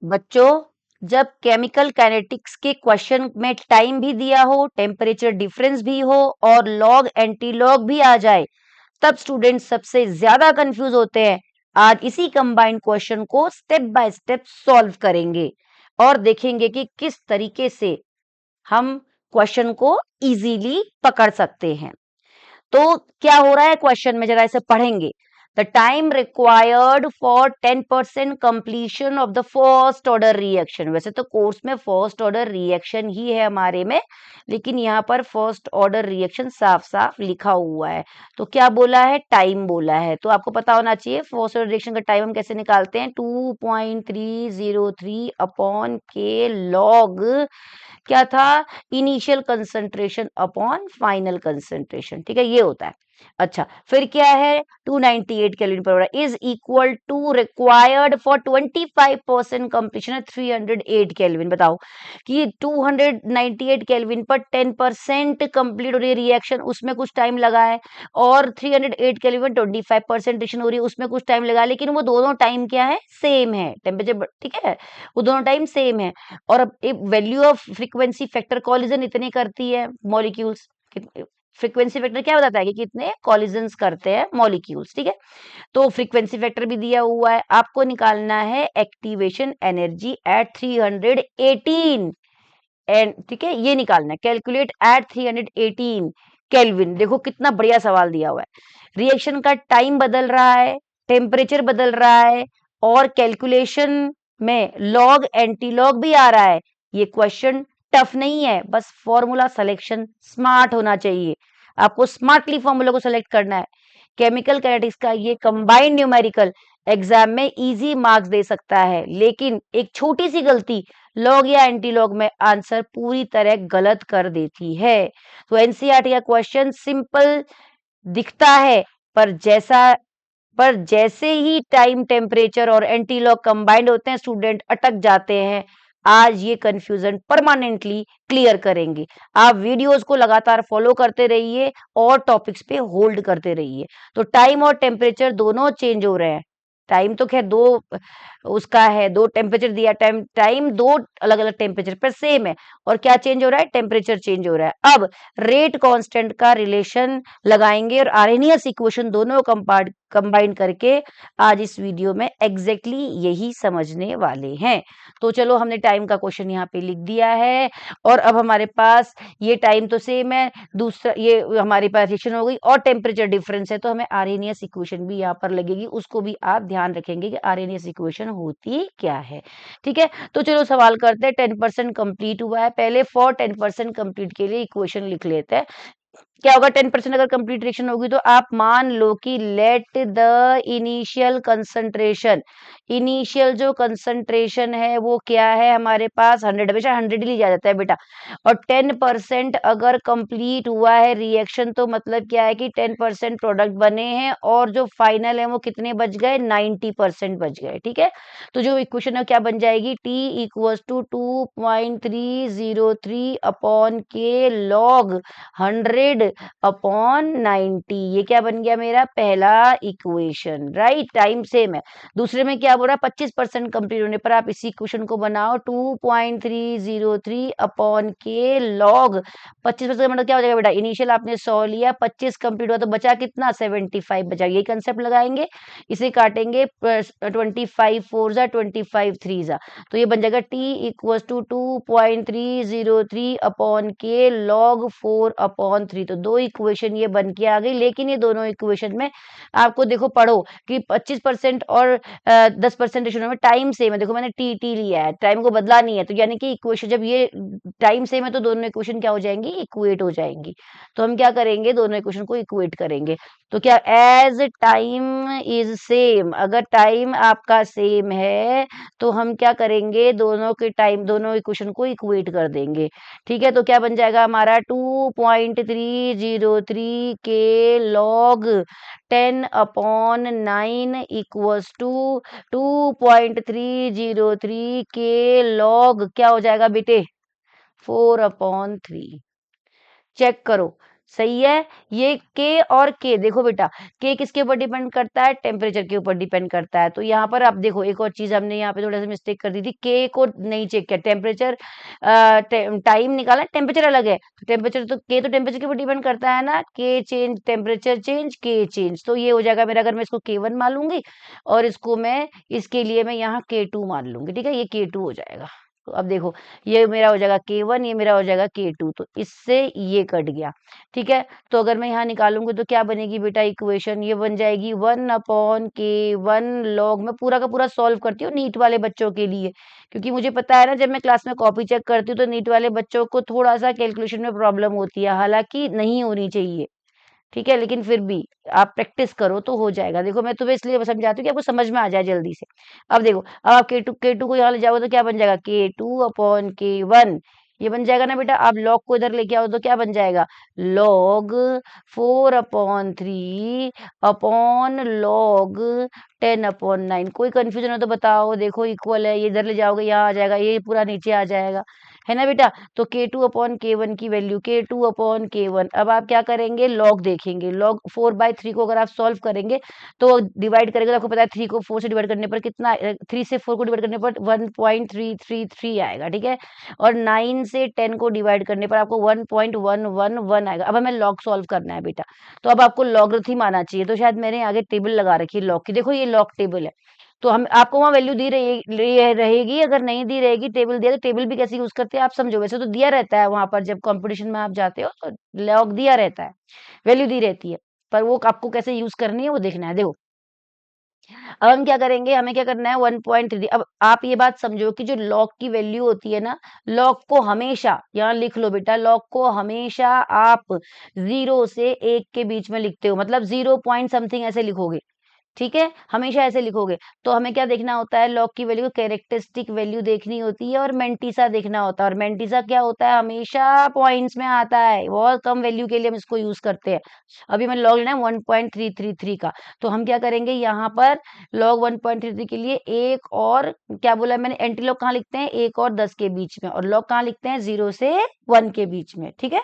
बच्चों, जब chemical kinetics के क्वेश्चन में टाइम भी दिया हो, टेम्परेचर डिफरेंस भी हो और लॉग एंटी लॉग भी आ जाए, तब स्टूडेंट सबसे ज्यादा कंफ्यूज होते हैं। आज इसी कंबाइंड क्वेश्चन को स्टेप बाय स्टेप सॉल्व करेंगे और देखेंगे कि किस तरीके से हम क्वेश्चन को इजीली पकड़ सकते हैं। तो क्या हो रहा है क्वेश्चन में, जरा इसे पढ़ेंगे। The time required for 10% completion of the first order reaction. वैसे तो कोर्स में फर्स्ट ऑर्डर रिएक्शन ही है हमारे में, लेकिन यहाँ पर फर्स्ट ऑर्डर रिएक्शन साफ साफ लिखा हुआ है। तो क्या बोला है, टाइम बोला है। तो आपको पता होना चाहिए फर्स्ट ऑर्डर रिएक्शन का टाइम हम कैसे निकालते हैं। 2.303 अपॉन के लॉग क्या था, initial concentration upon final concentration. ठीक है, ये होता है। अच्छा, फिर क्या है, 298 केल्विन पर is equal to required for 25% completion है 308 केल्विन। बताओ कि 298 केल्विन पर 10% कंप्लीट हो रही है रिएक्शन, उसमें कुछ टाइम लगा है, और 308 केल्विन 25% रिएक्शन हो रही है, उसमें कुछ टाइम लगा है, लेकिन वो दोनों टाइम क्या है, सेम है टेम्परेचर। ठीक है, वो दोनों टाइम सेम है। और अब एक value of frequency factor collision इतने करती है मॉलिक्यूल्स। फ्रीक्वेंसी फैक्टर क्या बताता है कि कितने कॉलिजन्स करते हैं मॉलिक्यूल्स। ठीक है, तो फ्रीक्वेंसी फैक्टर भी दिया हुआ है। आपको निकालना है एक्टिवेशन एनर्जी एट 318 एंड, ठीक है, ये निकालना है, कैलकुलेट एट 318 केल्विन। देखो कितना बढ़िया सवाल दिया हुआ है। रिएक्शन का टाइम बदल रहा है, टेम्परेचर बदल रहा है, और कैलकुलेशन में लॉग एंटी लॉग भी आ रहा है। ये क्वेश्चन टफ नहीं है, बस फॉर्मूला सिलेक्शन स्मार्ट होना चाहिए। आपको स्मार्टली फॉर्मूला को सिलेक्ट करना है। केमिकल काइनेटिक्स का ये कंबाइंड न्यूमेरिकल एग्जाम में इजी मार्क्स दे सकता है, लेकिन एक छोटी सी गलती लॉग या एंटी लॉग में आंसर पूरी तरह गलत कर देती है। तो एनसीईआरटी का क्वेश्चन सिंपल दिखता है, पर जैसे ही टाइम, टेम्परेचर और एंटी लॉग कंबाइंड होते हैं, स्टूडेंट अटक जाते हैं। आज ये कंफ्यूजन परमानेंटली क्लियर करेंगे। आप वीडियोस को लगातार फॉलो करते रहिए और टॉपिक्स पे होल्ड करते रहिए। तो टाइम और टेम्परेचर दोनों चेंज हो रहे हैं। टाइम तो खैर दो उसका है, दो टेम्परेचर दिया, टाइम टाइम दो अलग अलग टेम्परेचर पर सेम है, और क्या चेंज हो रहा है, टेम्परेचर चेंज हो रहा है। अब रेट कांस्टेंट का रिलेशन लगाएंगे और आर्हेनियस इक्वेशन दोनों कंबाइन करके आज इस वीडियो में एग्जैक्टली यही समझने वाले हैं। तो चलो, हमने टाइम का क्वेश्चन यहाँ पे लिख दिया है, और अब हमारे पास ये टाइम तो सेम है, दूसरा ये हमारे पास रिएक्शन हो गई, और टेम्परेचर डिफरेंस है, तो हमें आर्हेनियस इक्वेशन भी यहाँ पर लगेगी। उसको भी आप ध्यान रखेंगे कि आर्हेनियस इक्वेशन होती क्या है। ठीक है, तो चलो सवाल करते हैं। 10% कंप्लीट हुआ है, पहले फॉर 10% कंप्लीट के लिए इक्वेशन लिख लेते हैं। क्या होगा, 10% अगर कंप्लीट रिएक्शन होगी तो आप मान लो कि let the initial concentration, initial जो कंसंट्रेशन है वो क्या है हमारे पास, 100, हमेशा 100 ही लिया जाता है बेटा। और 10% अगर कंप्लीट हुआ है रिएक्शन, तो मतलब क्या है कि 10% प्रोडक्ट बने हैं, और जो फाइनल है वो कितने बच गए, 90% बच गए। ठीक है, तो जो इक्वेशन है क्या बन जाएगी, T इक्वल्स टू 2.303 अपॉन के लॉग 100 अपॉन 90। ये क्या बन गया मेरा पहला इक्वेशन, राइट। टाइम सेम है। दूसरे में क्या बोल रहा है, 25% कंप्लीट होने पर आप इसी इक्वेशन को बनाओ, 2.303 अपॉन के लॉग 25% मतलब क्या हो जाएगा बेटा, इनिशियल आपने 100 लिया, 25 कंप्लीट हुआ तो बचा कितना, 75 बचा। यही कंसेप्ट लगाएंगे, इसे काटेंगे, 25 4 जा 25 3 जा, तो ये बन जाएगा T इक्वल्स टू 2.303 अपॉन के लॉग 4 अपॉन 3। तो दो इक्वेशन ये बन के आ गई, लेकिन ये दोनों इक्वेशन में आपको देखो पढ़ो कि 25% और 10% रेशियो में टाइम सेम है। देखो मैंने टी लिया है, टाइम को बदला नहीं है, तो यानी कि इक्वेशन जब ये टाइम सेम है तो दोनों इक्वेशन क्या हो जाएंगी, इक्वेट हो जाएंगी। तो हम क्या करेंगे, दोनों इक्वेशन को इक्वेट करेंगे। तो क्या, एज टाइम इज सेम, अगर टाइम आपका सेम है तो हम क्या करेंगे, दोनों के टाइम, दोनों इक्वेशन को इक्वेट कर देंगे। ठीक है, तो क्या बन जाएगा हमारा, 2.303 के लॉग 10 अपॉन 9 इक्वल्स टू 2.303 के लॉग क्या हो जाएगा बेटे, 4 अपॉन 3। चेक करो, सही है। ये के और के देखो बेटा, के किसके ऊपर डिपेंड करता है, टेम्परेचर के ऊपर डिपेंड करता है। तो यहाँ पर आप देखो एक और चीज हमने यहाँ पे थोड़ा सा मिस्टेक कर दी थी, के को नहीं चेक किया, टेम्परेचर टाइम निकाला, टेम्परेचर अलग है, तो टेम्परेचर तो के तो टेम्परेचर के ऊपर डिपेंड करता है ना, के चेंज टेम्परेचर चेंज के चेंज, तो ये हो जाएगा मेरा, अगर मैं इसको K1 मान लूंगी और इसको मैं इसके लिए मैं यहाँ K2 मान लूंगी, ठीक है, ये K2 हो जाएगा। तो अब देखो ये मेरा हो जाएगा K1, ये मेरा हो जाएगा K2, तो इससे ये कट गया, ठीक है। तो अगर मैं यहाँ निकालूंगी तो क्या बनेगी बेटा इक्वेशन, ये बन जाएगी 1/K1 लॉग, मैं पूरा का पूरा सॉल्व करती हूँ नीट वाले बच्चों के लिए, क्योंकि मुझे पता है ना जब मैं क्लास में कॉपी चेक करती हूँ तो नीट वाले बच्चों को थोड़ा सा कैलकुलेशन में प्रॉब्लम होती है, हालांकि नहीं होनी चाहिए, ठीक है, लेकिन फिर भी आप प्रैक्टिस करो तो हो जाएगा। देखो मैं तुम्हें इसलिए समझाती हूँ कि आपको समझ में आ जाए जल्दी से। अब देखो, अब आप के टू को यहाँ ले जाओगे तो क्या बन जाएगा, K2/K1, ये बन जाएगा ना बेटा। आप लॉग को इधर लेके आओ तो क्या बन जाएगा, लॉग 4/3 अपॉन लॉग 10/9। कोई कंफ्यूजन हो तो बताओ, देखो इक्वल है, ये इधर ले जाओगे यहाँ आ जाएगा, ये पूरा नीचे आ जाएगा, है ना बेटा। तो K2/K1 की वैल्यू K2/K1, अब आप क्या करेंगे, लॉग देखेंगे, लॉग 4/3 को अगर आप सॉल्व करेंगे तो डिवाइड करेंगे तो आपको पता है 3 को 4 से डिवाइड करने पर कितना, 3 से 4 को डिवाइड करने पर 1.333 आएगा, ठीक है। और 9 से 10 को डिवाइड करने पर आपको 1.111 आएगा। अब हमें लॉग सॉल्व करना है बेटा, तो अब आपको लॉगरिथम आना चाहिए, तो शायद मैंने आगे टेबल लगा रखी है लॉग की, देखो ये लॉग टेबल है, तो हम आपको वहाँ वैल्यू दी रहेगी, अगर नहीं दी रहेगी, टेबल दिया तो टेबल भी कैसे यूज करते हैं आप समझो, वैसे तो दिया रहता है वहां पर, जब कंपटीशन में आप जाते हो तो लॉग दिया रहता है, वैल्यू दी रहती है, पर वो आपको कैसे यूज करनी है वो देखना है। देखो अब हम क्या करेंगे, हमें क्या करना है 1.3, अब आप ये बात समझो कि जो लॉग की वैल्यू होती है ना, लॉग को हमेशा यहाँ लिख लो बेटा, लॉग को हमेशा आप 0 से 1 के बीच में लिखते हो, मतलब 0 पॉइंट समथिंग ऐसे लिखोगे, ठीक है, हमेशा ऐसे लिखोगे। तो हमें क्या देखना होता है, लॉग की वैल्यू को कैरेक्टरिस्टिक वैल्यू देखनी होती है और मेंटिसा देखना होता है, और मेंटिसा क्या होता है, हमेशा पॉइंट्स में आता है, बहुत कम वैल्यू के लिए हम इसको यूज करते हैं। अभी मैं लॉग लेना है 1.333 का, तो हम क्या करेंगे यहाँ पर, लॉग 1.33 के लिए एक और क्या बोला है मैंने, एंटी लॉग कहाँ लिखते हैं, 1 और 10 के बीच में, और लॉग कहाँ लिखते हैं, 0 से 1 के बीच में, ठीक है।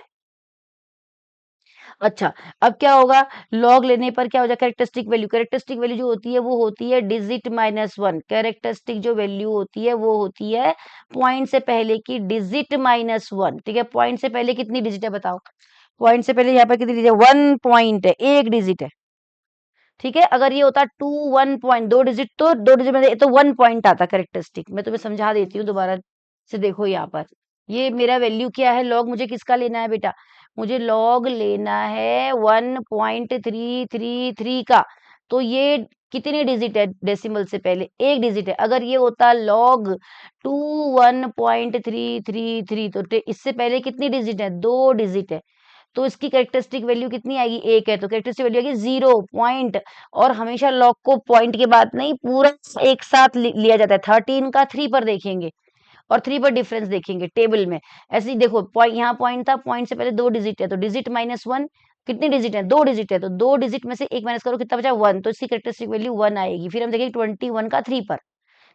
अच्छा, अब क्या होगा, लॉग लेने पर क्या हो जाएगा, कैरेक्टरिस्टिक वैल्यू, कैरेक्टरिस्टिक वैल्यू जो होती है वो होती है डिजिट -1, कैरेक्टरिस्टिक जो वैल्यू होती है वो होती है पॉइंट से पहले की डिजिट -1, ठीक है। पॉइंट से पहले कितनी डिजिट है बताओ, पॉइंट से पहले यहाँ पर कितनी डिजिट है, 1 पॉइंट है, एक डिजिट है, ठीक है। अगर ये होता 1 पॉइंट, दो डिजिट, तो दो डिजिट में तो 1 पॉइंट आता कैरेक्टरिस्टिक, मैं तुम्हें समझा देती हूँ दोबारा से, देखो यहाँ पर ये मेरा वैल्यू क्या है, लॉग मुझे किसका लेना है बेटा, मुझे लॉग लेना है 1.333 का, तो ये कितनी डिजिट है, डेसिमल से पहले एक डिजिट है। अगर ये होता लॉग 1.333, तो इससे पहले कितनी डिजिट है, दो डिजिट है, तो इसकी कैरेक्टरिस्टिक वैल्यू कितनी आएगी, एक है, तो कैरेक्टरिस्टिक वैल्यू आएगी 0 पॉइंट। और हमेशा लॉग को पॉइंट के बाद नहीं पूरा एक साथ लिया जाता है, 13 का 3 पर देखेंगे और 3 पर डिफरेंस देखेंगे टेबल में। ऐसे ही देखो पॉइंट, यहाँ पॉइंट था, पॉइंट से पहले दो डिजिट है, तो डिजिट -1, कितनी डिजिट है, दो डिजिट है, तो दो डिजिट में से एक माइनस करो कितना बचा, 1, तो इसकी कैरेक्टरिस्टिक वैल्यू 1 आएगी। फिर हम देखेंगे 21 का 3 पर,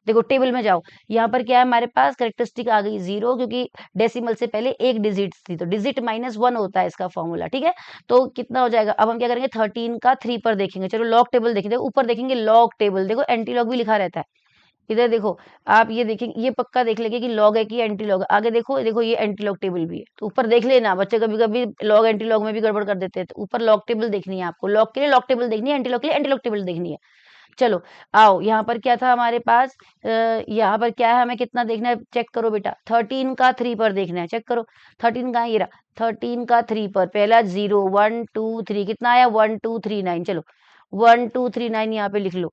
देखो टेबल में जाओ, यहाँ पर क्या है हमारे पास, कैरेक्टरिस्टिक आ गई 0, क्योंकि डेसिमल से पहले एक डिजिट थी, तो डिजिट -1 होता है इसका फॉर्मूला, ठीक है। तो कितना हो जाएगा, अब हम क्या करेंगे 13 का 3 पर देखेंगे, चलो लॉग टेबल देखेंगे, ऊपर देखेंगे लॉग टेबल, देखो एंटी लॉग भी लिखा रहता है, इधर देखो, आप ये देखेंगे, ये पक्का देख लेंगे कि लॉग है कि एंटी लॉग, आगे देखो, देखो ये एंटी लॉग टेबल भी है, तो ऊपर देख लेना, बच्चे कभी कभी लॉग एंटी लॉग में भी गड़बड़ कर देते हैं, तो ऊपर लॉग टेबल देखनी है आपको, लॉग के लिए लॉग टेबल देखनी है, एंटी लॉग के लिए एंटी लॉग टेबल देखनी है। चलो आओ, यहाँ पर क्या था हमारे पास, यहाँ पर क्या है, हमें कितना देखना है, चेक करो बेटा, 13 का 3 पर देखना है, चेक करो 13 कहाँ है, ये रहा, 13 का 3 पर पहला 0, 1 2 3, कितना आया 1239, चलो 1239 यहाँ पे लिख लो,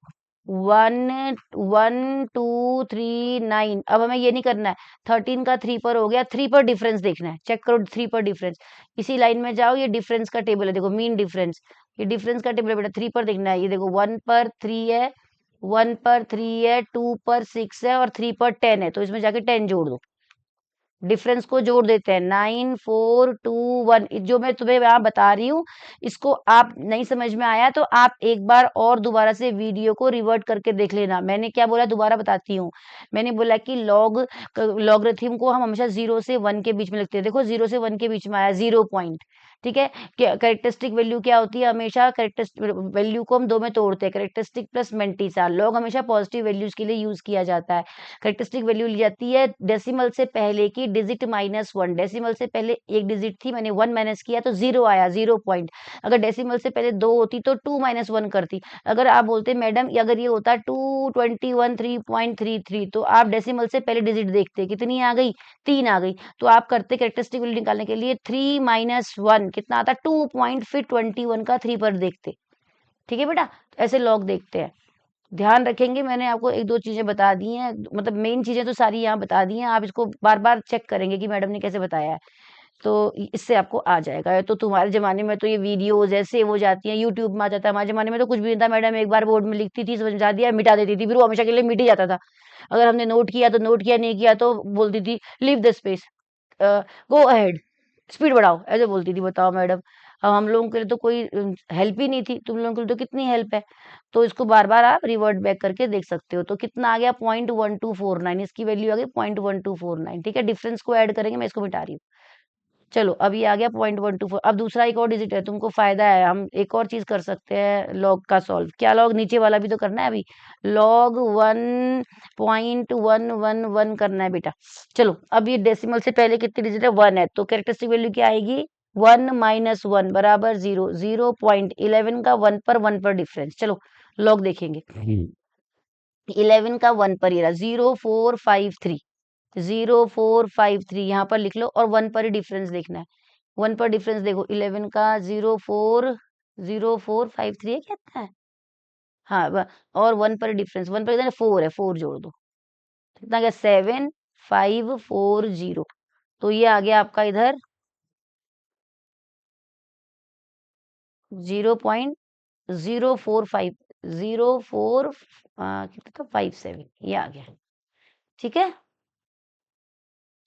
1 1 2 3 9। अब हमें ये नहीं करना है, 13 का 3 पर हो गया, 3 पर डिफरेंस देखना है, चेक करो 3 पर डिफरेंस, इसी लाइन में जाओ, ये डिफरेंस का टेबल है, देखो मीन डिफरेंस, ये डिफरेंस का टेबल है बेटा, 3 पर देखना है, ये देखो 1 पर 3 है, 1 पर 3 है, 2 पर 6 है और 3 पर 10 है, तो इसमें जाके 10 जोड़ दो, डिफरेंस को जोड़ देते हैं। 9421 जो मैं तुम्हें यहाँ बता रही हूँ, इसको आप नहीं समझ में आया तो आप एक बार और दोबारा से वीडियो को रिवर्ट करके देख लेना। मैंने क्या बोला, दोबारा बताती हूँ। मैंने बोला कि लॉगरिथम को हम हमेशा 0 से 1 के बीच में लिखते हैं। देखो 0 से 1 के बीच में आया 0 पॉइंट, ठीक है। कैरेक्टरिस्टिक वैल्यू क्या होती है, हमेशा कैरेक्टरिस्टिक वैल्यू को हम दो में तोड़ते हैं, कैरेक्टरिस्टिक प्लस मेंटिसा। लॉग हमेशा पॉजिटिव वैल्यूज के लिए यूज किया जाता है। कैरेक्टरिस्टिक वैल्यू ली जाती है डेसिमल से पहले की डिजिट -1। डेसिमल से पहले एक डिजिट थी, मैंने 1 माइनस किया तो 0 आया, 0 पॉइंट। अगर डेसिमल से पहले 2 होती तो 2 - 1 करती। अगर आप बोलते मैडम अगर ये होता 221 3.33, तो आप डेसिमल से पहले डिजिट देखते, कितनी आ गई, 3 आ गई। तो आप करते कैरेक्टरिस्टिक वैल्यू निकालने के लिए 3 - 1 कितना आता, 2 पॉइंट, फिर 21 का 3 पर देखते। ठीक है बेटा, ऐसे लॉग देखते हैं। ध्यान रखेंगे, मैंने आपको एक दो चीजें बता दी हैं, मतलब मेन चीजें तो सारी यहाँ बता दी हैं। आप इसको बार बार चेक करेंगे कि मैडम ने कैसे बताया है, तो इससे आपको आ जाएगा। तो तुम्हारे जमाने में तो ये वीडियोज ऐसे हो जाती हैं, यूट्यूब में आ जाता है। हमारे जमाने में तो कुछ भी नहीं था, मैडम एक बार बोर्ड में लिखती थी, समझा दिया, मिटा देती थी, फिर वो हमेशा के लिए मिट ही जाता था। अगर हमने नोट किया तो नोट किया, नहीं किया तो बोलती थी leave the space, go ahead, speed बढ़ाओ, ऐसे बोलती थी। बताओ मैडम, अब हम लोगों के लिए तो कोई हेल्प ही नहीं थी, तुम लोगों के लिए तो कितनी हेल्प है। तो इसको बार बार आप रिवर्ट बैक करके देख सकते हो। तो कितना आ गया, 0.1249, इसकी वैल्यू आ गई 0.1249। ठीक है, डिफरेंस को ऐड करेंगे, मैं इसको मिटा रही हूँ। चलो अभी आ गया 0.124। अब दूसरा एक और डिजिट है, तुमको फायदा है, हम एक और चीज कर सकते हैं लॉग का सॉल्व। क्या लॉग, नीचे वाला भी तो करना है अभी, लॉग 1.111 करना है बेटा। चलो अब ये डेसिमल से पहले कितनी डिजिट है, 1 है, तो कैरेक्टरिस्टिक वैल्यू क्या आएगी, 1 - 1 बराबर 0। 0.11 का 1 पर डिफरेंस। चलो लॉग देखेंगे। 11 का 1 पर, ये रहा 0453, 0453 यहाँ पर लिख लो, और 1 पर ही डिफरेंस देखना है। 1 पर डिफरेंस देखो, 11 का 0453 है, क्या है, हाँ और 1 पर डिफरेंस, 1 पर इधर 4 है, 4 जोड़ दो, कितना गया, 7540। तो ये आ गया आपका इधर 0.045, 04 कितना 57, ये आ गया। ठीक है,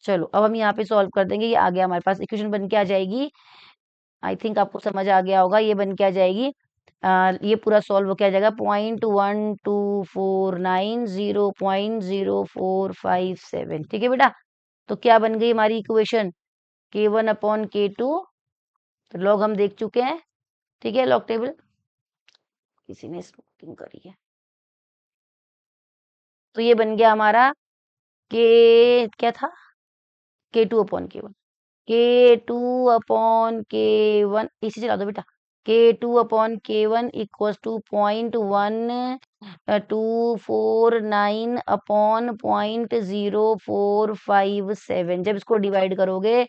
चलो अब हम यहाँ पे सॉल्व कर देंगे। ये आ गया हमारे पास, इक्वेशन बन के आ जाएगी। आई थिंक आपको समझ आ गया होगा, ये बन के आ जाएगी। ये पूरा सॉल्व हो के आ जाएगा 0.1249, 0.0457। ठीक है बेटा, तो क्या बन गई हमारी इक्वेशन, K1/K2। तो लॉग हम देख चुके हैं, ठीक है, लॉग टेबल, किसी ने स्मोकिंग करी है। तो ये बन गया हमारा के, क्या था, K2/K1, K2/K1, इसी चला दो बेटा। K2/K1 equals to 0.1249 upon 0.0457। जब इसको डिवाइड करोगे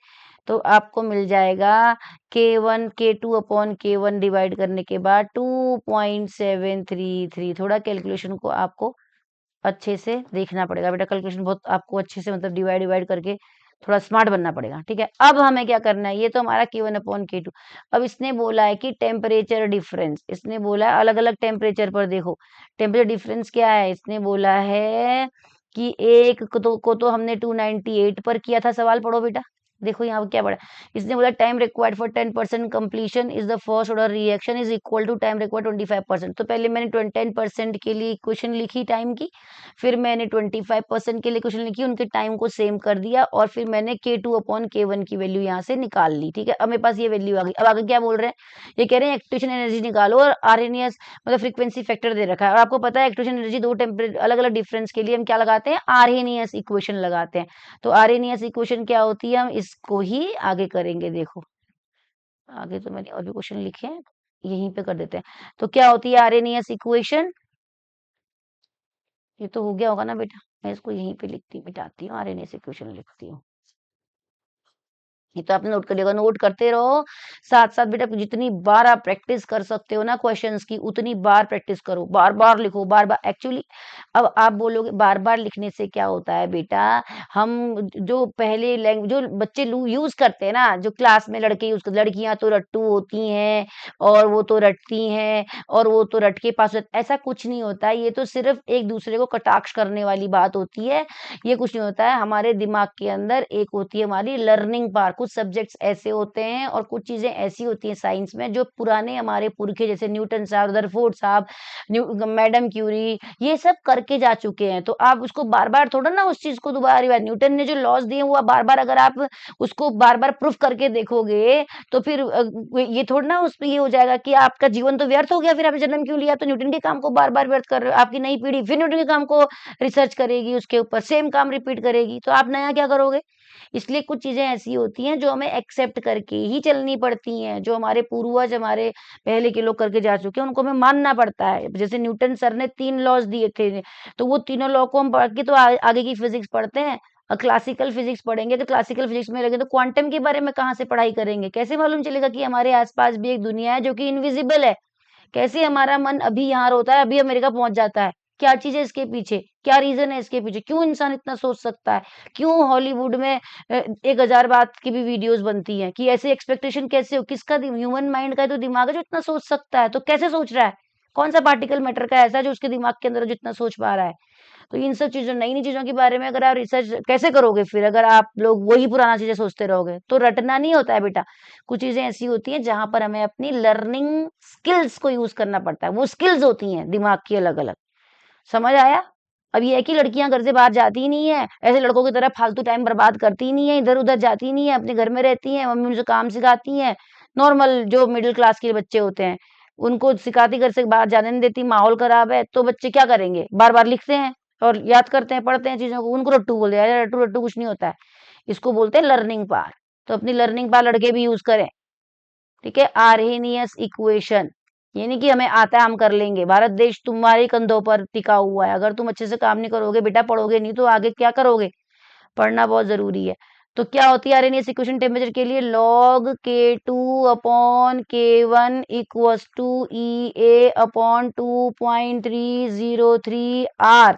तो आपको मिल जाएगा K2/K1 डिवाइड करने के बाद 2.733। थोड़ा कैलकुलेशन को आपको अच्छे से देखना पड़ेगा बेटा, कैलकुलेशन बहुत आपको अच्छे से, मतलब डिवाइड डिवाइड करके थोड़ा स्मार्ट बनना पड़ेगा। ठीक है, अब हमें क्या करना है, ये तो हमारा K1/K2। अब इसने बोला है कि टेम्परेचर डिफरेंस, इसने बोला है अलग अलग टेम्परेचर पर देखो टेम्परेचर डिफरेंस क्या है। इसने बोला है कि एक को तो हमने 298 पर किया था सवाल, पढ़ो बेटा। देखो यहाँ क्या पड़ा, इसने बोला time required for 10% completion is the first order reaction is equal to time required 25%। तो पहले मैंने 10% के लिए इक्वेशन लिखी टाइम की, फिर मैंने 25% के लिए क्वेश्चन लिखी, उनके टाइम को सेम कर दिया, और फिर मैंने K2/K1 की वैल्यू यहाँ से निकाल ली। ठीक है, अब मेरे पास ये वैल्यू आ गई। अब आगे क्या बोल रहे हैं, ये कह रहे हैं एक्टिवेशन एनर्जी निकालो, और आरएनएस मतलब फ्रीक्वेंसी फैक्टर दे रखा है। और आपको पता है एक्टिवेशन एनर्जी दो टेम्परेचर अलग अलग डिफरेंस के लिए हम क्या लगाते हैं, आरएनएस इक्वेशन लगाते हैं। तो आरएनएस इक्वेशन क्या होती है, हम इसको ही आगे करेंगे। देखो आगे तो मैंने और भी क्वेश्चन लिखे हैं, यहीं पे कर देते हैं। तो क्या होती है आरएनएस इक्वेशन, ये तो हो गया होगा ना बेटा, मैं इसको यहीं पे लिखती मिटाती हूँ, आरएनएस इक्वेशन लिखती हूँ। ये तो आपने नोट कर लिया होगा, नोट करते रहो। साथ साथ बेटा जितनी बार आप प्रैक्टिस कर सकते हो ना क्वेश्चंस की, उतनी बार प्रैक्टिस करो, बार बार लिखो, बार बार। एक्चुअली अब आप बोलोगे बार बार लिखने से क्या होता है बेटा, हम जो पहले लैंग्वेज जो बच्चे यूज करते हैं ना, जो क्लास में लड़के यूज करते, लड़कियां तो रट्टू होती हैं और वो तो रटती हैं और वो तो रट के पास ऐसा कुछ नहीं होता है। ये तो सिर्फ एक दूसरे को कटाक्ष करने वाली बात होती है। ये कुछ नहीं होता है। हमारे दिमाग के अंदर एक होती है हमारी लर्निंग पावर। कुछ सब्जेक्ट्स ऐसे होते हैं और कुछ चीजें ऐसी होती हैं साइंस में जो पुराने हमारे पुरखे जैसे न्यूटन साहब, रदरफोर्ड साहब, मैडम क्यूरी, ये सब करके जा चुके हैं। तो आप उसको बार बार थोड़ा ना उस चीज को दोबारा न्यूटन ने जो लॉज दिए वो बार बार अगर आप उसको बार बार प्रूफ करके देखोगे तो फिर ये थोड़ा ना उसमें ये हो जाएगा कि आपका जीवन तो व्यर्थ हो गया, फिर आपने जन्म क्यों लिया। तो न्यूटन के काम को बार बार व्यर्थ कर रहे हो। आपकी नई पीढ़ी फिर न्यूटन के काम को रिसर्च करेगी, उसके ऊपर सेम काम रिपीट करेगी, तो आप नया क्या करोगे। इसलिए कुछ चीजें ऐसी होती हैं जो हमें एक्सेप्ट करके ही चलनी पड़ती हैं। जो हमारे पूर्वज, हमारे पहले के लोग करके जा चुके हैं, उनको हमें मानना पड़ता है। जैसे न्यूटन सर ने 3 लॉज दिए थे, तो वो तीनों लॉ को हम पढ़ के तो आगे की फिजिक्स पढ़ते हैं। और क्लासिकल फिजिक्स पढ़ेंगे तो क्लासिकल फिजिक्स में लगे तो क्वांटम के बारे में कहाँ से पढ़ाई करेंगे। कैसे मालूम चलेगा कि हमारे आसपास भी एक दुनिया है जो कि इनविजिबल है। कैसे हमारा मन अभी यहाँ होता है, अभी अमेरिका पहुंच जाता है। क्या चीज है इसके पीछे, क्या रीजन है इसके पीछे, क्यों इंसान इतना सोच सकता है, क्यों हॉलीवुड में 1000 बात की भी वीडियोस बनती हैं कि ऐसे एक्सपेक्टेशन कैसे हो। किसका ह्यूमन माइंड का जो दिमाग है जो इतना सोच सकता है, तो कैसे सोच रहा है। कौन सा पार्टिकल मैटर का ऐसा है जो उसके दिमाग के अंदर जितना सोच पा रहा है। तो इन सब चीजों, नई नई चीजों के बारे में अगर आप रिसर्च कैसे करोगे, फिर अगर आप लोग वही पुराना चीजें सोचते रहोगे तो रटना नहीं होता है बेटा। कुछ चीजें ऐसी होती हैं जहां पर हमें अपनी लर्निंग स्किल्स को यूज करना पड़ता है। वो स्किल्स होती हैं दिमाग की अलग अलग। समझ आया। अब ये है कि लड़कियां घर से बाहर जाती ही नहीं है, ऐसे लड़कों की तरह फालतू टाइम बर्बाद करती ही नहीं है, इधर उधर जाती ही नहीं है, अपने घर में रहती हैं, मम्मी उनसे काम सिखाती हैं। नॉर्मल जो मिडिल क्लास के बच्चे होते हैं उनको सिखाती, घर से बाहर जाने नहीं देती, माहौल खराब है। तो बच्चे क्या करेंगे, बार बार लिखते हैं और याद करते हैं, पढ़ते हैं चीजों को। उनको रट्टू बोल दिया, रट्टू रट्टू कुछ नहीं होता है। इसको बोलते हैं लर्निंग पावर। तो अपनी लर्निंग पावर लड़के भी यूज करें। ठीक है, आर्हेनियस इक्वेशन, ये नहीं कि हमें आता है हम कर लेंगे। भारत देश तुम्हारे कंधों पर टिका हुआ है। अगर तुम अच्छे से काम नहीं करोगे बेटा, पढ़ोगे नहीं, तो आगे क्या करोगे। पढ़ना बहुत जरूरी है। तो क्या होती है आरएनएस इक्वेशन टेम्परेचर के लिए, log K2/K1 equals to EA/2.303 R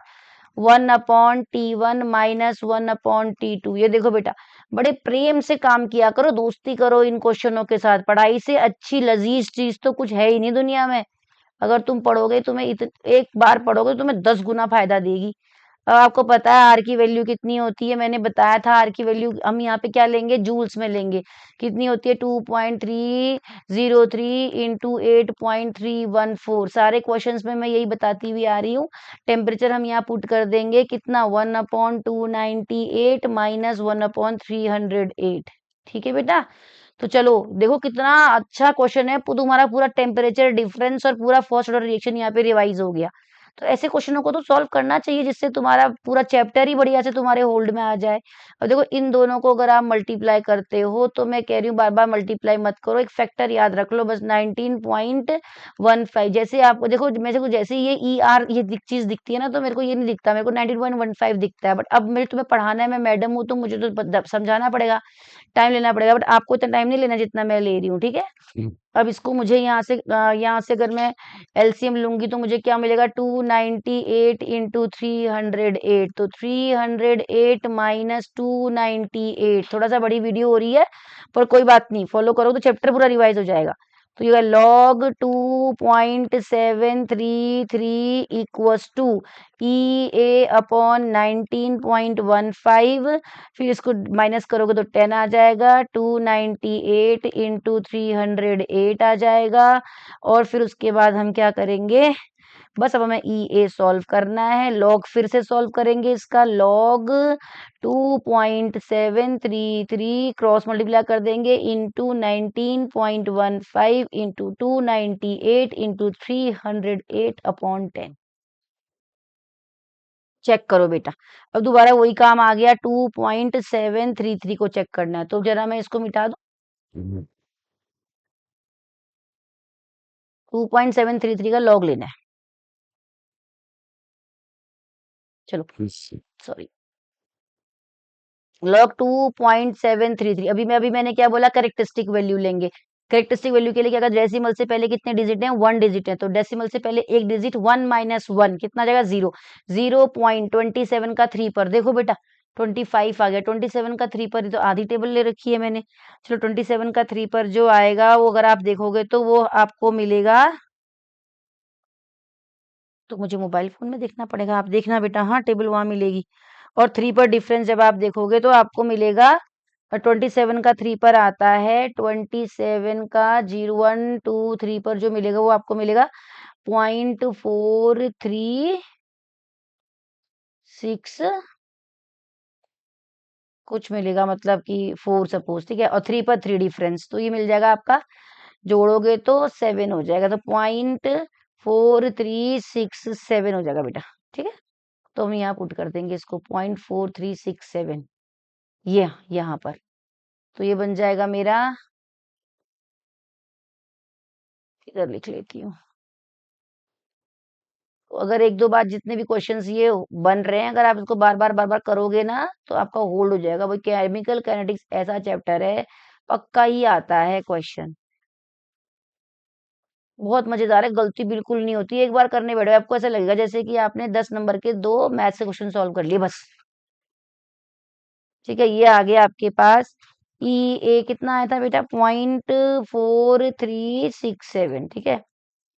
1/T1 - 1/T2। ये देखो बेटा, बड़े प्रेम से काम किया करो, दोस्ती करो इन क्वेश्चनों के साथ। पढ़ाई से अच्छी लजीज चीज तो कुछ है ही नहीं दुनिया में। अगर तुम पढ़ोगे, तुम्हें एक बार पढ़ोगे तो तुम्हें 10 गुना फायदा देगी। अब आपको पता है आर की वैल्यू कितनी होती है, मैंने बताया था। आर की वैल्यू हम यहाँ पे क्या लेंगे, जूल्स में लेंगे। कितनी होती है, 2.303 इंटू 8.314। सारे क्वेश्चंस में मैं यही बताती हुई आ रही हूँ। टेम्परेचर हम यहाँ पुट कर देंगे कितना, 1/298 माइनस 1/308। ठीक है बेटा। तो चलो देखो कितना अच्छा क्वेश्चन है। तुम्हारा पूरा टेम्परेचर डिफरेंस और पूरा फर्स्ट ऑर्डर रिएक्शन यहाँ पे रिवाइज हो गया। तो ऐसे क्वेश्चनों को तो सॉल्व करना चाहिए जिससे तुम्हारा पूरा चैप्टर ही बढ़िया से तुम्हारे होल्ड में आ जाए। और देखो इन दोनों को अगर आप मल्टीप्लाई करते हो, तो मैं कह रही हूँ बार बार मल्टीप्लाई मत करो, एक फैक्टर याद रख लो बस, 19.15। जैसे आपको देखो, मेरे को जैसे ये ये चीज दिखती है ना, तो मेरे को ये नहीं दिखता, मेरे को 19.15 दिखता है। बट अब मेरे तुम्हें पढ़ाना है, मैं मैडम हूँ, तो मुझे तो समझाना पड़ेगा, टाइम लेना पड़ेगा। बट आपको इतना टाइम नहीं लेना जितना मैं ले रही हूँ। ठीक है। अब इसको मुझे यहाँ से अगर मैं एलसीएम लूंगी तो मुझे क्या मिलेगा, 298 इंटू 308। तो 308 माइनस 298। थोड़ा सा बड़ी वीडियो हो रही है, पर कोई बात नहीं, फॉलो करो तो चैप्टर पूरा रिवाइज हो जाएगा। तो ये log 2.733 इक्वल्स टू EA/19.15। फिर इसको माइनस करोगे तो 10 आ जाएगा, 298 इंटू 308 आ जाएगा। और फिर उसके बाद हम क्या करेंगे, बस अब हमें EA सॉल्व करना है। लॉग फिर से सॉल्व करेंगे इसका, log 2.733 क्रॉस मल्टीप्लाई कर देंगे इंटू 19.15 इंटू 298 इंटू 308/10। चेक करो बेटा। अब दोबारा वही काम आ गया, 2.733 को चेक करना है। तो जरा मैं इसको मिटा दूं। 2.733 का लॉग लेना है। चलो सॉरी। log 2.733। अभी मैंने क्या बोला, करेक्टरिस्टिक वैल्यू लेंगे। करेक्टरिस्टिक वैल्यू के लिए क्या, डेसिमल से पहले कितने डिजिट हैं, 1 डिजिट है, तो डेसिमल से पहले एक डिजिट 1 - 1 कितना आ जाएगा, 0। 0.27 का 3 पर, देखो बेटा 25 आ गया, 27 का 3 पर, ये तो आधी टेबल ले रखी है मैंने। चलो 27 का 3 पर जो आएगा वो अगर आप देखोगे तो वो आपको मिलेगा, तो मुझे मोबाइल फोन में देखना पड़ेगा, आप देखना बेटा, हाँ टेबल वहां मिलेगी। और 3 पर डिफरेंस जब आप देखोगे तो आपको मिलेगा, 27 का 3 पर आता है, 27 का 0123 पर जो मिलेगा वो आपको मिलेगा 0.4366 कुछ मिलेगा, मतलब कि 4 सपोज, ठीक है, और 3 पर 3 डिफरेंस, तो ये मिल जाएगा आपका, जोड़ोगे तो 7 हो जाएगा, तो 0.4367 हो जाएगा बेटा। ठीक है, तो हम यहाँ पुट कर देंगे इसको 0.4367, ये यहाँ पर, तो ये बन जाएगा मेरा, इधर लिख लेती हूँ। तो अगर एक दो बार जितने भी क्वेश्चंस ये बन रहे हैं, अगर आप इसको बार बार करोगे ना तो आपका होल्ड हो जाएगा। वो केमिकल काइनेटिक्स ऐसा चैप्टर है, पक्का ही आता है क्वेश्चन, बहुत मजेदार है, गलती बिल्कुल नहीं होती। एक बार करने बैठो आपको ऐसा लगेगा जैसे कि आपने 10 नंबर के 2 मैथ से क्वेश्चन सॉल्व कर लिए बस। ठीक है, ये आ गया आपके पास, ई ए कितना आया था बेटा, 0.4367, ठीक है,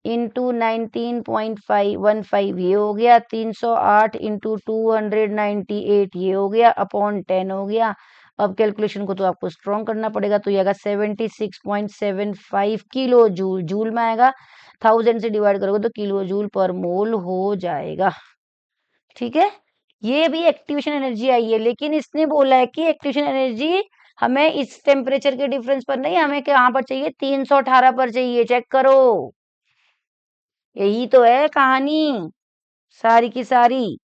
इंटू 19.515 ये हो गया, 308 इंटू 298 ये हो गया, अपॉन 10 हो गया। अब कैलकुलेशन को तो आपको स्ट्रॉन्ग करना पड़ेगा, तो ये आएगा 76.75 किलो जूल, जूल में आएगा, 1000 से डिवाइड करोगे तो किलो जूल पर मोल हो जाएगा। ठीक है, ये भी एक्टिवेशन एनर्जी आई है, लेकिन इसने बोला है कि एक्टिवेशन एनर्जी हमें इस टेम्परेचर के डिफरेंस पर नहीं, हमें कहाँ पर चाहिए, 318 पर चाहिए, चेक करो, यही तो है कहानी सारी की सारी,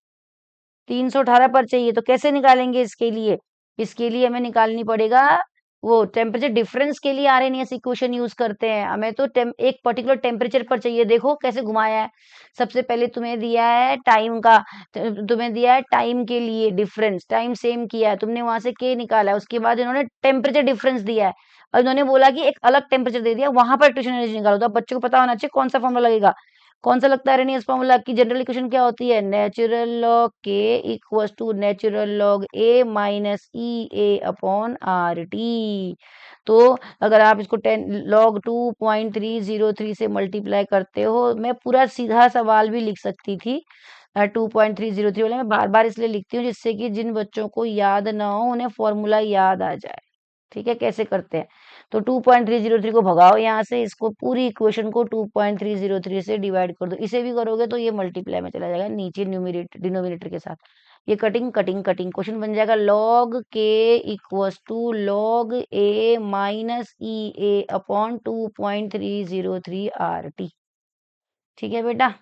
318 पर चाहिए, तो कैसे निकालेंगे इसके लिए, इसके लिए हमें निकालनी पड़ेगा, वो टेम्परेचर डिफरेंस के लिए आरएनएस इक्वेशन यूज करते हैं, हमें तो एक पर्टिकुलर टेम्परेचर पर चाहिए। देखो कैसे घुमाया है, सबसे पहले तुम्हें दिया है टाइम का, तुम्हें दिया है टाइम के लिए डिफरेंस, टाइम सेम किया है, तुमने वहां से के निकाला है, उसके बाद इन्होंने टेम्परेचर डिफरेंस दिया है, और इन्होंने बोला कि एक अलग टेम्परेचर दे दिया, वहां पर एक्टिवेशन एनर्जी निकालो, तो अब बच्चों को पता होना चाहिए कौन सा फॉर्मूला लगेगा, कौन सा लगता है रेनियस फॉर्मूला की जनरल इक्वेशन क्या होती है, natural log k equals to natural log A minus E A upon R T. तो अगर आप इसको 10 लॉग 2.303 से मल्टीप्लाई करते हो, मैं पूरा सीधा सवाल भी लिख सकती थी, 2.303 वाले मैं बार बार इसलिए लिखती हूँ जिससे कि जिन बच्चों को याद ना हो उन्हें फॉर्मूला याद आ जाए। ठीक है, कैसे करते हैं, तो 2.303 को भगाओ यहाँ से, इसको पूरी इक्वेशन को 2.303 से डिवाइड कर दो, इसे भी करोगे तो ये मल्टीप्लाई में चला जाएगा नीचे न्यूमिनेटर डिनोमिनेटर के साथ, ये कटिंग कटिंग कटिंग, क्वेश्चन बन जाएगा log k equals to log A minus E A upon 2.303 R T. ठीक है बेटा,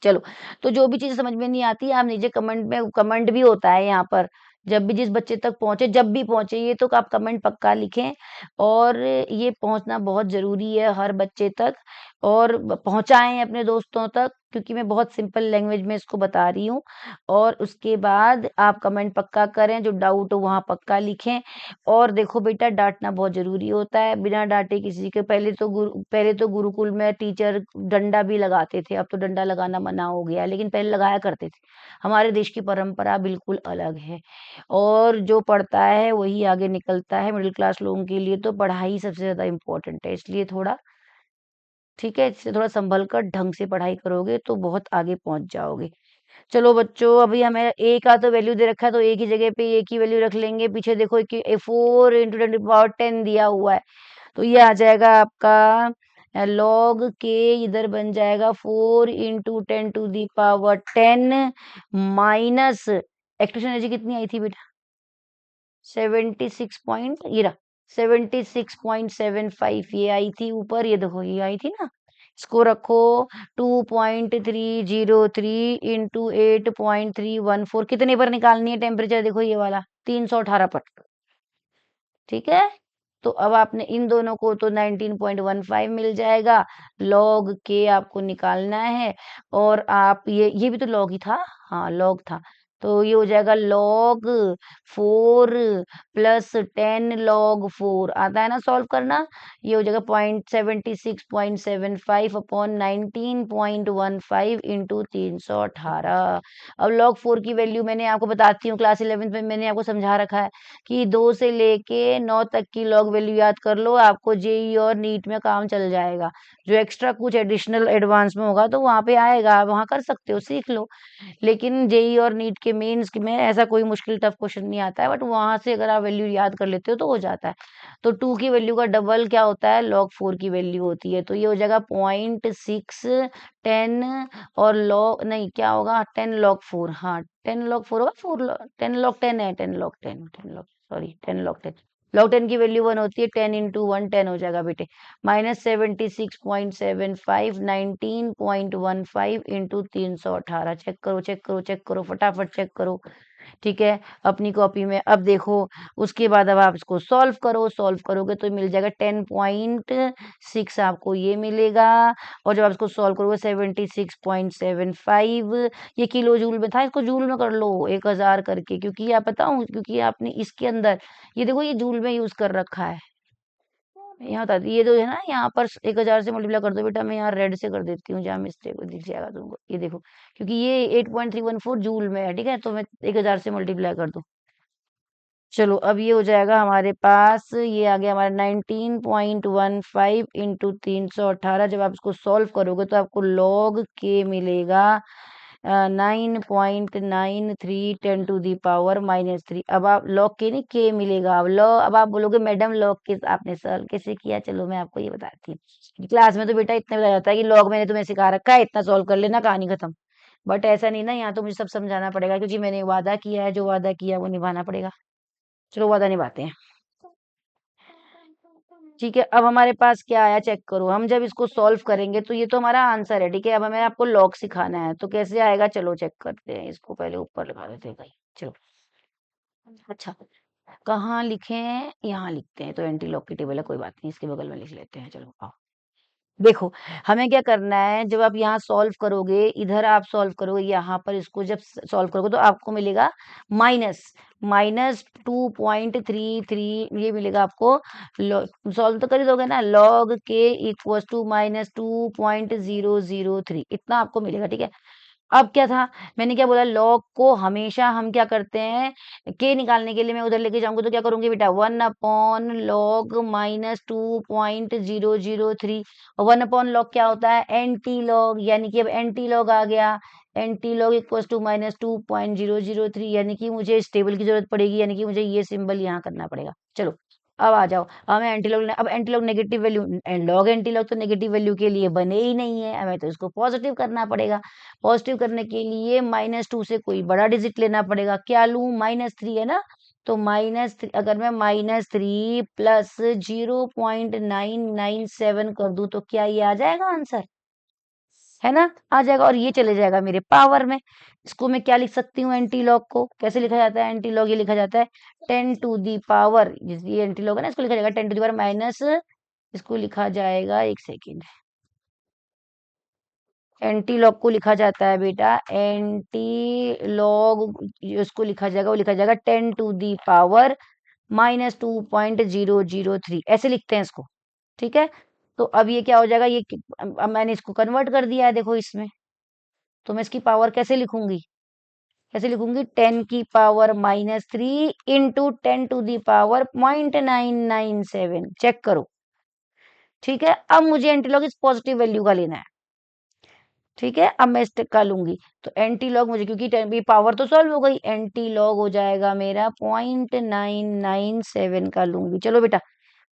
चलो, तो जो भी चीज समझ में नहीं आती आप नीचे कमेंट में, कमेंट भी होता है यहाँ पर, जब भी जिस बच्चे तक पहुंचे, जब भी पहुंचे ये तो आप कमेंट पक्का लिखें, और ये पहुंचना बहुत जरूरी है हर बच्चे तक, और पहुंचाएं अपने दोस्तों तक, क्योंकि मैं बहुत सिंपल लैंग्वेज में इसको बता रही हूँ। और उसके बाद आप कमेंट पक्का करें, जो डाउट हो वहां पक्का लिखें। और देखो बेटा, डांटना बहुत जरूरी होता है, बिना डांटे किसी के, पहले तो गुरुकुल में टीचर डंडा भी लगाते थे, अब तो डंडा लगाना मना हो गया, लेकिन पहले लगाया करते थे। हमारे देश की परंपरा बिल्कुल अलग है, और जो पढ़ता है वही आगे निकलता है, मिडिल क्लास लोगों के लिए तो पढ़ाई सबसे ज्यादा इम्पोर्टेंट है, इसलिए थोड़ा, ठीक है, इससे थोड़ा संभल कर ढंग से पढ़ाई करोगे तो बहुत आगे पहुंच जाओगे। चलो बच्चों, अभी हमें ए का तो वैल्यू दे रखा है, तो ए की जगह पे ए की वैल्यू रख लेंगे, पीछे देखो कि 4 × 10⁻10 दिया हुआ है, तो ये आ जाएगा आपका लॉग के, इधर बन जाएगा 4 × 10⁻10 माइनस, एक्सप्रेशन एनर्जी कितनी आई थी बेटा, 76 पॉइंट, ये रहा 76.75 ये आई थी ऊपर, ये देखो ये आई थी ना, इसको रखो 2.303 इंटू 8.314, कितने पर निकालनी है टेम्परेचर, देखो ये वाला 318 पर। ठीक है, तो अब आपने इन दोनों को तो 19.15 मिल जाएगा, लॉग के आपको निकालना है, और आप ये भी तो लॉग ही था, हाँ लॉग था, तो ये हो जाएगा log 4 प्लस 10 log 4 आता है ना सॉल्व करना। ये हो जाएगा 0.76.75 अपॉन 19.15 इंटू 318। अब log 4 की वैल्यू मैंने आपको बताती हूँ, क्लास 11th में मैंने आपको समझा रखा है कि 2 से लेके 9 तक की लॉग वैल्यू याद कर लो, आपको जेई और नीट में काम चल जाएगा। जो एक्स्ट्रा कुछ एडिशनल एडवांस में होगा तो वहां पे आएगा, आप वहां कर सकते हो, सीख लो। लेकिन जेई और नीट के मेंस में ऐसा कोई मुश्किल टफ क्वेश्चन नहीं आता है, बट वहां से अगर आप वैल्यू याद कर लेते हो तो हो जाता है। तो 2 की वैल्यू का डबल क्या होता है, log 4 की वैल्यू होती है। तो ये हो जाएगा 0.6 10 और log नहीं क्या होगा 10 log 4, हाँ 10 log 4 होगा, 10 log 10 है, 10 log 10, 10 log sorry 10 log 10। log 10 की वैल्यू 1 होती है, 10 इंटू 1 10 हो जाएगा बेटे। -76.75 19.15 इंटू 318। चेक करो चेक करो चेक करो, फटाफट चेक करो। ठीक है, अपनी कॉपी में अब देखो। उसके बाद अब आप इसको सॉल्व करो, सॉल्व करोगे तो मिल जाएगा 10.6 आपको ये मिलेगा। और जब आप इसको सॉल्व करोगे 76.75, ये किलो जूल में था, इसको जूल में कर लो 1000 करके, क्योंकि आप बताऊं, क्योंकि आपने इसके अंदर ये देखो ये जूल में यूज कर रखा है। यहाँ था ये जो है ना, यहाँ पर 1000 से मल्टीप्लाई कर दो बेटा, मैं यहाँ रेड से कर देती हूँ जहाँ मिस्टेक दिख जाएगा तुमको, ये देखो, क्योंकि ये 8.314 जूल में है, ठीक है, तो मैं 1000 से मल्टीप्लाई कर दूँ। चलो अब ये हो जाएगा हमारे पास, ये आ गया हमारा 19.15 इंटू 318। जब आप इसको सॉल्व करोगे तो आपको log के मिलेगा 9.93 10⁻³ अब आप log के नहीं के मिलेगा। अब आप बोलोगे मैडम log के आपने सॉल्व कैसे किया, चलो मैं आपको ये बताती हूँ। क्लास में तो बेटा इतना बताया जाता है कि log मैंने तुम्हें सिखा रखा है, इतना सॉल्व कर लेना, कहानी खत्म। बट ऐसा नहीं ना, यहाँ तो मुझे सब समझाना पड़ेगा, क्योंकि मैंने वादा किया है, जो वादा किया है वो निभाना पड़ेगा। चलो वादा निभाते हैं। ठीक है, अब हमारे पास क्या आया चेक करो। हम जब इसको सॉल्व करेंगे तो ये तो हमारा आंसर है, ठीक है। अब हमें आपको लॉग सिखाना है, तो कैसे आएगा चलो चेक करते हैं। इसको पहले ऊपर लगा देते हैं कहीं, चलो। अच्छा, कहाँ लिखें, यहाँ लिखते हैं, तो एंटी लॉग की टेबल है, कोई बात नहीं, इसके बगल में लिख लेते हैं, चलो आओ। देखो, हमें क्या करना है, जब आप यहाँ सॉल्व करोगे, इधर आप सॉल्व करोगे, यहाँ पर इसको जब सॉल्व करोगे तो आपको मिलेगा माइनस -2.33 ये मिलेगा आपको। सॉल्व तो कर ही दोगे ना, log के इक्वल टू -2.003 इतना आपको मिलेगा, ठीक है। अब क्या था, मैंने क्या बोला, लॉग को हमेशा हम क्या करते हैं, के निकालने के लिए मैं उधर लेके जाऊंगी तो क्या करूंगी बेटा, 1/log -2.003। और 1/log क्या होता है, एंटी लॉग, यानी कि अब एंटी लॉग आ गया। एंटी लॉग इक्वल टू -2.003, यानी कि मुझे इस टेबल की जरूरत पड़ेगी, यानी कि मुझे ये सिंबल यहाँ करना पड़ेगा। चलो अब आ जाओ, हमें एंटीलॉग, अब antilog negative value, log antilog तो नेगेटिव वैल्यू के लिए बने ही नहीं है, हमें तो इसको पॉजिटिव करना पड़ेगा। पॉजिटिव करने के लिए -2 से कोई बड़ा डिजिट लेना पड़ेगा, क्या लूं, -3 है ना, तो -3 अगर मैं -3 प्लस 0.997 कर दूं तो क्या ये आ जाएगा आंसर, है ना, आ जाएगा। और ये चले जाएगा मेरे पावर में। इसको मैं क्या लिख सकती हूँ, एंटी लॉग को कैसे लिखा जाता है, एंटी लॉग ये लिखा जाता है 10⁻, ये एंटी लॉग है ना, इसको लिखा जाएगा 10⁻, माइनस, इसको लिखा जाएगा, एक सेकेंड, एंटी लॉग को लिखा जाता है बेटा, एंटी लॉग इसको लिखा जाएगा, वो लिखा जाएगा 10⁻, -2.003 ऐसे लिखते हैं इसको, ठीक है। तो अब ये क्या हो जाएगा, ये अब मैंने इसको कन्वर्ट कर दिया है, देखो इसमें, तो मैं इसकी पावर कैसे लिखूंगी, कैसे लिखूंगी, 10⁻³ इंटू 10⁻0.997। चेक करो, ठीक है। अब मुझे एंटीलॉग इस पॉजिटिव वैल्यू का लेना है, ठीक है। अब मैं इसका का लूंगी, तो एंटी लॉग मुझे, क्योंकि 10 पावर तो सॉल्व हो गई, एंटी लॉग हो जाएगा मेरा 0.997 का लूंगी। चलो बेटा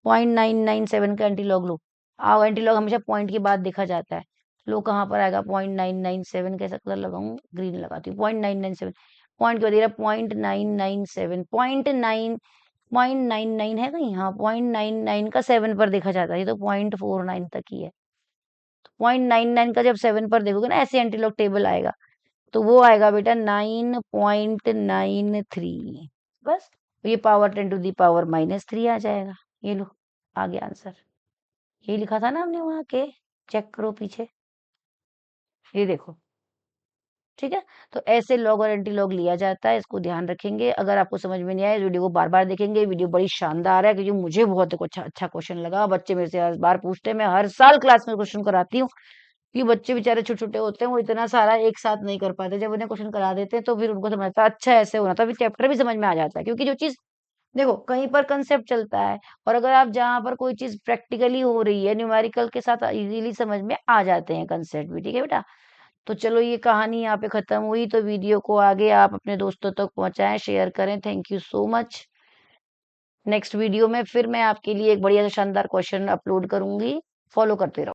0.997 का एंटी लॉग लो। आओ, एंटी लॉग हमेशा पॉइंट के बाद देखा जाता है। लो कहाँ पर आएगा 0.997, कैसा कलर लगाऊं, ग्रीन लगाती हूँ। 0.997 पॉइंट के बाद 0.997, 0.9 है कहीं, हाँ 0.99 का 7 पर देखा जाता है, ये तो 0.49 तक ही है। 0.99 का जब 7 पर देखोगे ना, ऐसे एंटीलॉग टेबल आएगा, तो वो आएगा बेटा 9.93, बस। ये पावर 10⁻³ आ जाएगा, ये लो आ गया आंसर। ये लिखा था ना हमने वहां के, चेक करो पीछे, ये देखो, ठीक है। तो ऐसे लॉग और एंटी लॉग लिया जाता है, इसको ध्यान रखेंगे। अगर आपको समझ में नहीं आया, इस वीडियो को बार बार देखेंगे। वीडियो बड़ी शानदार है, क्योंकि मुझे बहुत अच्छा अच्छा क्वेश्चन लगा। बच्चे मेरे से हर बार पूछते हैं, मैं हर साल क्लास में क्वेश्चन कराती हूँ, कि बच्चे बेचारे छोटे छोटे होते हैं, वो इतना सारा एक साथ नहीं कर पाते। जब उन्हें क्वेश्चन करा देते हैं तो फिर उनको समझ आता है अच्छा ऐसे होना था, फिर चैप्टर भी समझ में आ जाता है। क्योंकि जो चीज देखो कहीं पर कंसेप्ट चलता है, और अगर आप जहाँ पर कोई चीज प्रैक्टिकली हो रही है, न्यूमेरिकल के साथ इजीली समझ में आ जाते हैं कंसेप्ट भी। ठीक है बेटा। तो चलो ये कहानी यहाँ पे खत्म हुई। तो वीडियो को आगे आप अपने दोस्तों तक पहुंचाएं, शेयर करें। Thank you so much. Next video में फिर मैं आपके लिए एक बढ़िया सा शानदार क्वेश्चन अपलोड करूंगी। फॉलो करते रहो।